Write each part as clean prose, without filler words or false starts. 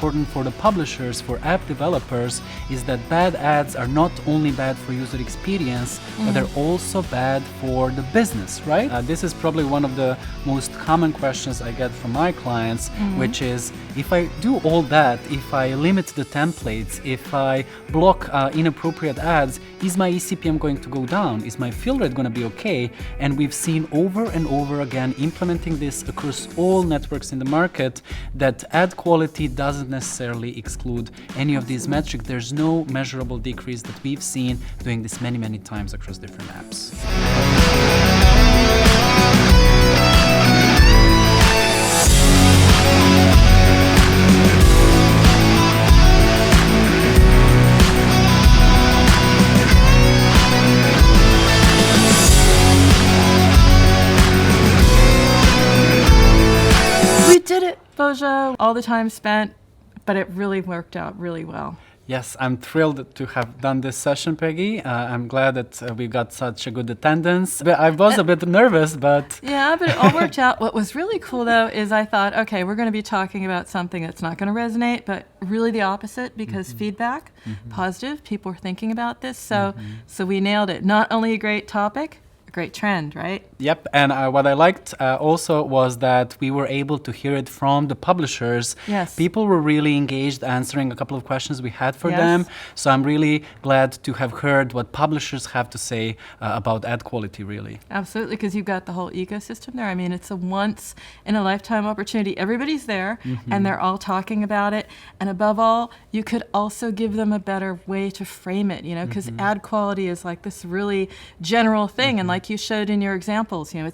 important for the publishers, for app developers, is that bad ads are not only bad for user experience, but they're also bad for the business, right? This is probably one of the most common questions I get from my clients, which is, if I do all that, if I limit the templates, if I block inappropriate ads, is my eCPM going to go down? Is my fill rate going to be okay? And we've seen over and over again, implementing this across all networks in the market, that ad quality doesn't necessarily exclude any of these metrics. There's no measurable decrease that we've seen doing this many, many times across different apps. Did it, Božo. All the time spent, but it really worked out really well. Yes, I'm thrilled to have done this session, Peggy. I'm glad that we got such a good attendance. But I was a bit nervous, but... Yeah, but it all worked out. What was really cool, though, is I thought, okay, we're going to be talking about something that's not going to resonate, but really the opposite, because feedback, positive, people were thinking about this. So we nailed it. Not only a great topic, a great trend, right? Yep, and what I liked also was that we were able to hear it from the publishers. Yes. People were really engaged answering a couple of questions we had for them. So I'm really glad to have heard what publishers have to say about ad quality, really. Absolutely, because you've got the whole ecosystem there. I mean, it's a once-in-a-lifetime opportunity. Everybody's there, and they're all talking about it. And above all, you could also give them a better way to frame it, you know, because ad quality is like this really general thing. And like you showed in your examples, you know,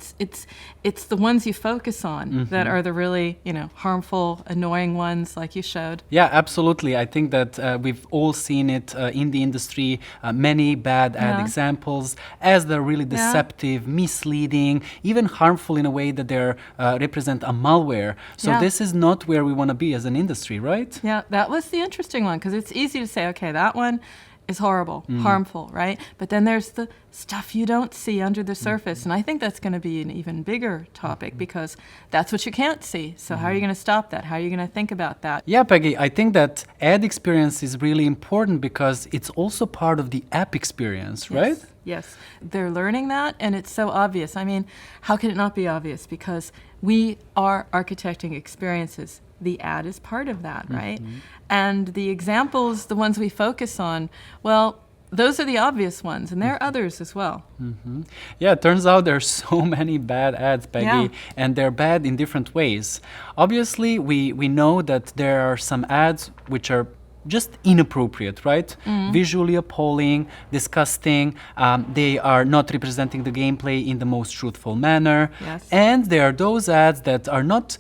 it's the ones you focus on that are the really, you know, harmful, annoying ones, like you showed. Yeah, absolutely. I think that we've all seen it in the industry, many bad ad examples, as they're really deceptive, misleading, even harmful in a way that they represent a malware. So this is not where we want to be as an industry, right? Yeah, that was the interesting one, because it's easy to say, okay, that one is horrible, harmful, right? But then there's the stuff you don't see under the surface. And I think that's going to be an even bigger topic, because that's what you can't see. So how are you going to stop that? How are you going to think about that? Yeah, Peggy, I think that ad experience is really important because it's also part of the app experience, right? Yes, they're learning that, and it's so obvious. I mean, how can it not be obvious? Because we are architecting experiences. The ad is part of that, right? And the examples, the ones we focus on, well, those are the obvious ones, and there are others as well. Yeah, it turns out there's so many bad ads, Peggy, and they're bad in different ways. Obviously, we know that there are some ads which are just inappropriate, right? Visually appalling, disgusting. They are not representing the gameplay in the most truthful manner. And there are those ads that are not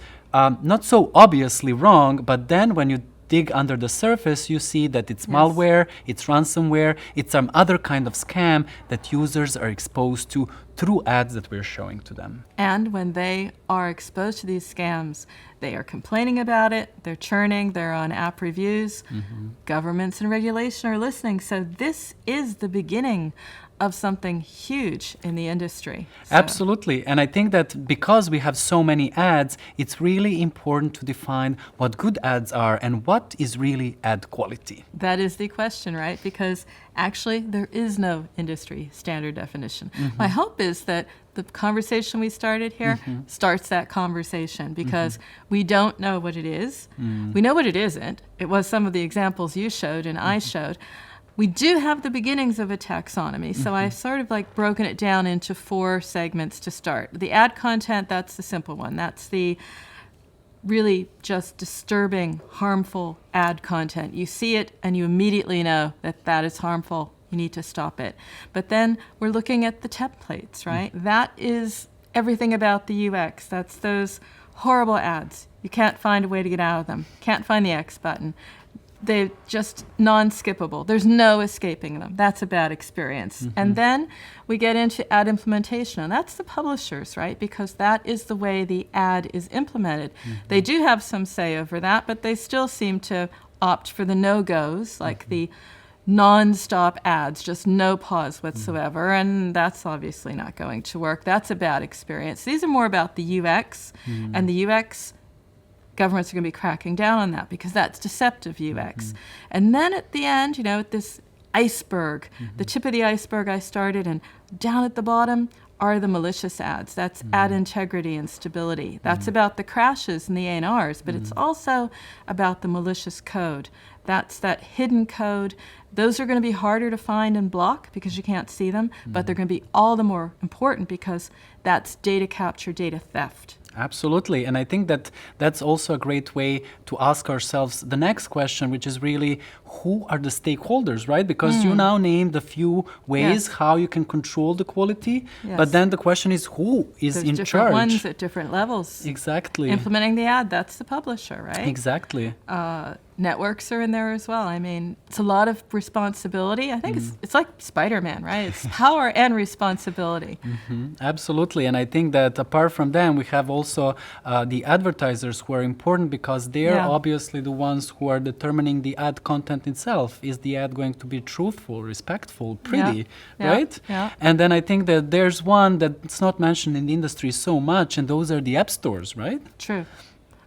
so obviously wrong, but then when you dig under the surface, you see that it's malware, it's ransomware, it's some other kind of scam that users are exposed to through ads that we're showing to them. And when they are exposed to these scams, they are complaining about it, they're churning, they're on app reviews, governments and regulation are listening. So this is the beginning of something huge in the industry. Absolutely. And I think that because we have so many ads, it's really important to define what good ads are and what is really ad quality. That is the question, right? Because actually there is no industry standard definition. My hope is that the conversation we started here starts that conversation, because we don't know what it is. We know what it isn't. It was some of the examples you showed and I showed. We do have the beginnings of a taxonomy, so I've sort of like broken it down into 4 segments to start. The ad content, that's the simple one. That's the really just disturbing, harmful ad content. You see it and you immediately know that that is harmful. You need to stop it. But then we're looking at the templates, right? That is everything about the UX. That's those horrible ads. You can't find a way to get out of them. Can't find the X button. They're just non-skippable. There's no escaping them. That's a bad experience. And then we get into ad implementation, and that's the publishers, right? Because that is the way the ad is implemented. They do have some say over that, but they still seem to opt for the no-goes, like the nonstop ads, just no pause whatsoever, and that's obviously not going to work. That's a bad experience. These are more about the UX, and the UX governments are going to be cracking down on that because that's deceptive UX. And then at the end, at this iceberg, the tip of the iceberg I started, and down at the bottom are the malicious ads. That's ad integrity and stability. That's about the crashes and the ANRs, but it's also about the malicious code. That's that hidden code. Those are going to be harder to find and block because you can't see them, but they're going to be all the more important because that's data capture, data theft. Absolutely. And I think that that's also a great way to ask ourselves the next question, which is really, who are the stakeholders, right? Because you now named a few ways how you can control the quality, but then the question is, who is There's in different charge? ones at different levels. Exactly. Implementing the ad, that's the publisher, right? Exactly. Networks are in there as well. I mean, it's a lot of responsibility. I think it's like Spider-Man, right? It's power and responsibility. Absolutely. And I think that apart from them, we have also the advertisers who are important because they're obviously the ones who are determining the ad content itself. Is the ad going to be truthful, respectful, pretty, right? Yeah. And then I think that there's one that's not mentioned in the industry so much, and those are the app stores, right? True.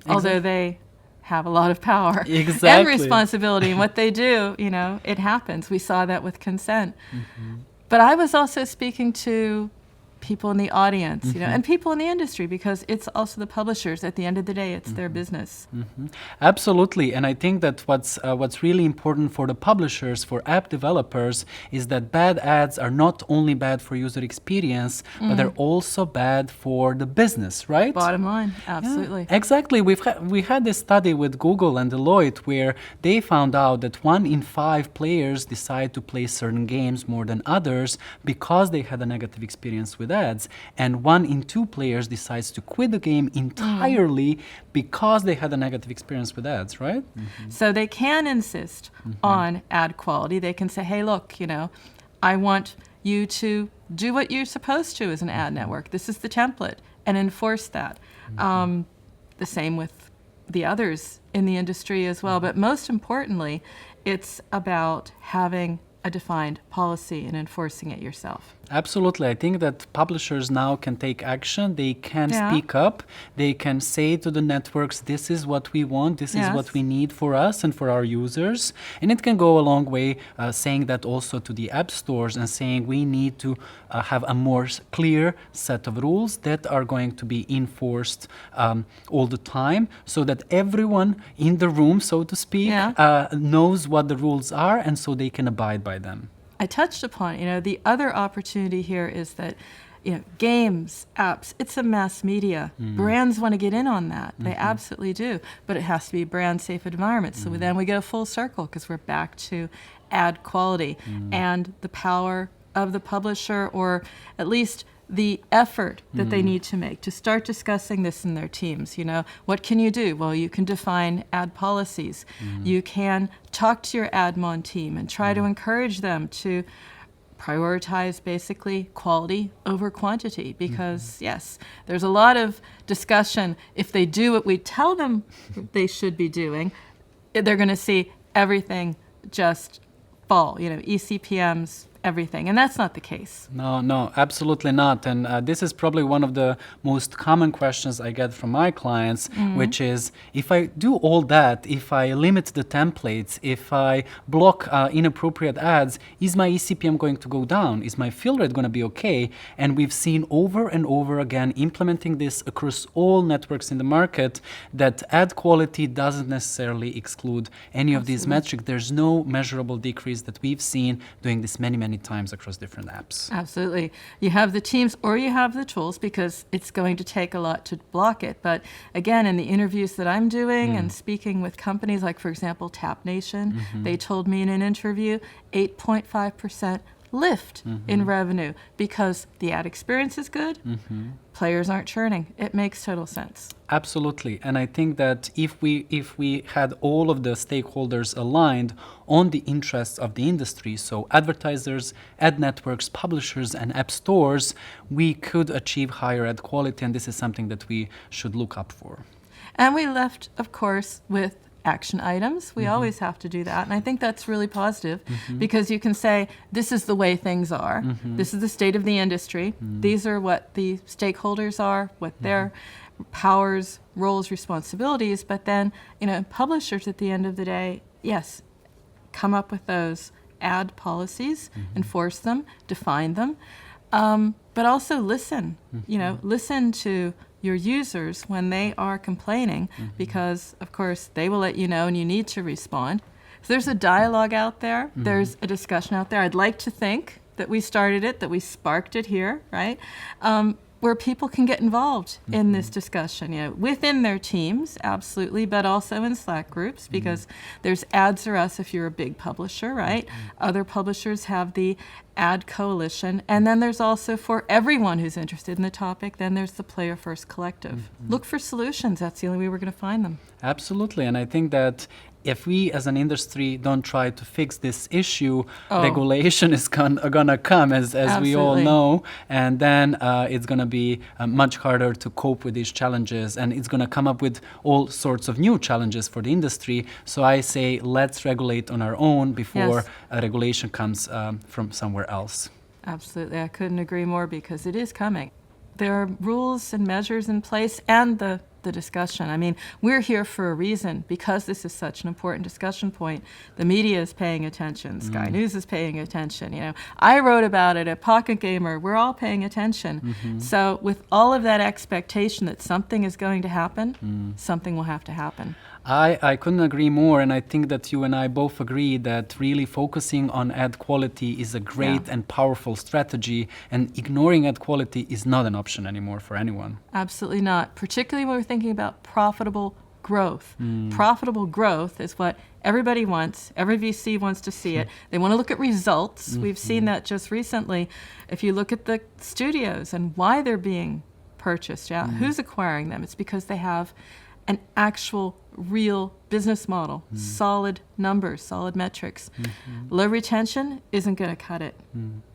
Although they have a lot of power and responsibility in what they do, it happens. We saw that with consent. But I was also speaking to people in the audience, and people in the industry, because it's also the publishers. At the end of the day, it's their business. Absolutely. And I think that what's really important for the publishers, for app developers, is that bad ads are not only bad for user experience, but they're also bad for the business, right? Bottom line, absolutely. Yeah, exactly. We had this study with Google and Deloitte where they found out that 1 in 5 players decide to play certain games more than others because they had a negative experience with ads, and 1 in 2 players decides to quit the game entirely because they had a negative experience with ads, right? So they can insist on ad quality. They can say, hey, look, I want you to do what you're supposed to as an ad network. This is the template, and enforce that. The same with the others in the industry as well. But most importantly, it's about having a defined policy and enforcing it yourself. Absolutely. I think that publishers now can take action. They can speak up. They can say to the networks, this is what we want. This is what we need for us and for our users. And it can go a long way saying that also to the app stores and saying we need to have a more clear set of rules that are going to be enforced all the time so that everyone in the room, so to speak, knows what the rules are and so they can abide by them. I touched upon, the other opportunity here is that, games, apps, it's a mass media. Brands want to get in on that. They absolutely do. But it has to be a brand safe environment. So then we go full circle because we're back to ad quality and the power of the publisher, or at least the effort that they need to make to start discussing this in their teams. What can you do? Well, you can define ad policies. You can talk to your AdMob team and try to encourage them to prioritize basically quality over quantity because, yes, there's a lot of discussion. If they do what we tell them they should be doing, they're going to see everything just fall, eCPMs, everything. And that's not the case. No, absolutely not. And this is probably one of the most common questions I get from my clients, which is, if I do all that, if I limit the templates, if I block inappropriate ads, is my eCPM going to go down? Is my fill rate going to be okay? And we've seen over and over again, implementing this across all networks in the market, that ad quality doesn't necessarily exclude any of these metrics. There's no measurable decrease that we've seen doing this many times across different apps. Absolutely. You have the teams or you have the tools because it's going to take a lot to block it. But again, in the interviews that I'm doing and speaking with companies like, for example, Tap Nation, they told me in an interview 8.5% lift in revenue because the ad experience is good, players aren't churning. It makes total sense. Absolutely. And I think that if we had all of the stakeholders aligned on the interests of the industry, so advertisers, ad networks, publishers, and app stores, we could achieve higher ad quality, and this is something that we should look up for. And we left, of course, with action items. We always have to do that. And I think that's really positive because you can say, this is the way things are. This is the state of the industry. These are what the stakeholders are, what their powers, roles, responsibilities, but then, publishers at the end of the day, yes, come up with those ad policies, enforce them, define them, but also listen, listen to your users when they are complaining, because of course they will let you know and you need to respond. So there's a dialogue out there, there's a discussion out there. I'd like to think that we started it, that we sparked it here, right? Where people can get involved in this discussion, within their teams, absolutely, but also in Slack groups, because there's Ads or Us if you're a big publisher, right? Other publishers have the Ad Coalition, and then there's also, for everyone who's interested in the topic, then there's the Player First Collective. Look for solutions. That's the only way we're going to find them. Absolutely, and I think that if we as an industry don't try to fix this issue, regulation is gonna come, as we all know, and then it's gonna be much harder to cope with these challenges, and it's gonna come up with all sorts of new challenges for the industry. So I say let's regulate on our own before a regulation comes from somewhere else. Absolutely, I couldn't agree more, because it is coming. There are rules and measures in place, and the discussion. I mean, we're here for a reason, because this is such an important discussion point. The media is paying attention. Sky News is paying attention. I wrote about it at Pocket Gamer. We're all paying attention. So with all of that expectation that something is going to happen, something will have to happen. I couldn't agree more, and I think that you and I both agree that really focusing on ad quality is a great and powerful strategy, and ignoring ad quality is not an option anymore for anyone. Absolutely not, particularly when we're thinking about profitable growth. Profitable growth is what everybody wants. Every VC wants to see it. They want to look at results. We've seen that just recently. If you look at the studios and why they're being purchased, who's acquiring them? It's because they have an actual real business model, solid numbers, solid metrics. Low retention isn't going to cut it.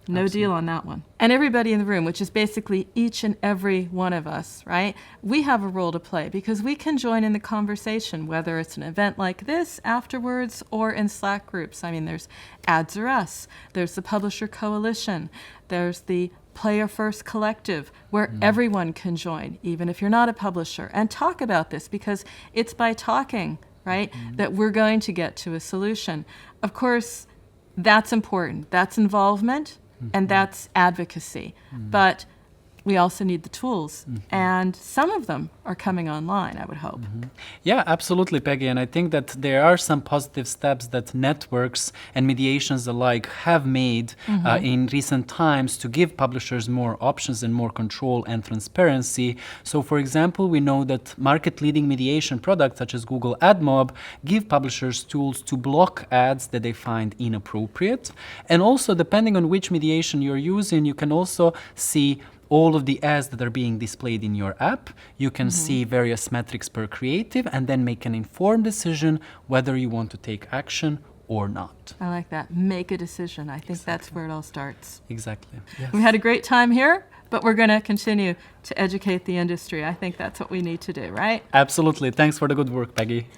No deal on that one. And everybody in the room, which is basically each and every one of us, right? We have a role to play, because we can join in the conversation, whether it's an event like this afterwards or in Slack groups. I mean, there's Ads or Us, there's the Publisher Coalition, there's the Player First Collective, where everyone can join, even if you're not a publisher, and talk about this, because it's by talking, right, that we're going to get to a solution. Of course, that's important. That's involvement, and that's advocacy. But we also need the tools, and some of them are coming online, I would hope. Yeah, absolutely, Peggy. And I think that there are some positive steps that networks and mediations alike have made in recent times to give publishers more options and more control and transparency. So, for example, we know that market-leading mediation products such as Google AdMob give publishers tools to block ads that they find inappropriate. And also, depending on which mediation you're using, you can also see all of the ads that are being displayed in your app. You can see various metrics per creative, and then make an informed decision whether you want to take action or not. I like that. Make a decision. I think that's where it all starts. Exactly. Yes. We had a great time here, but we're going to continue to educate the industry. I think that's what we need to do, right? Absolutely. Thanks for the good work, Peggy.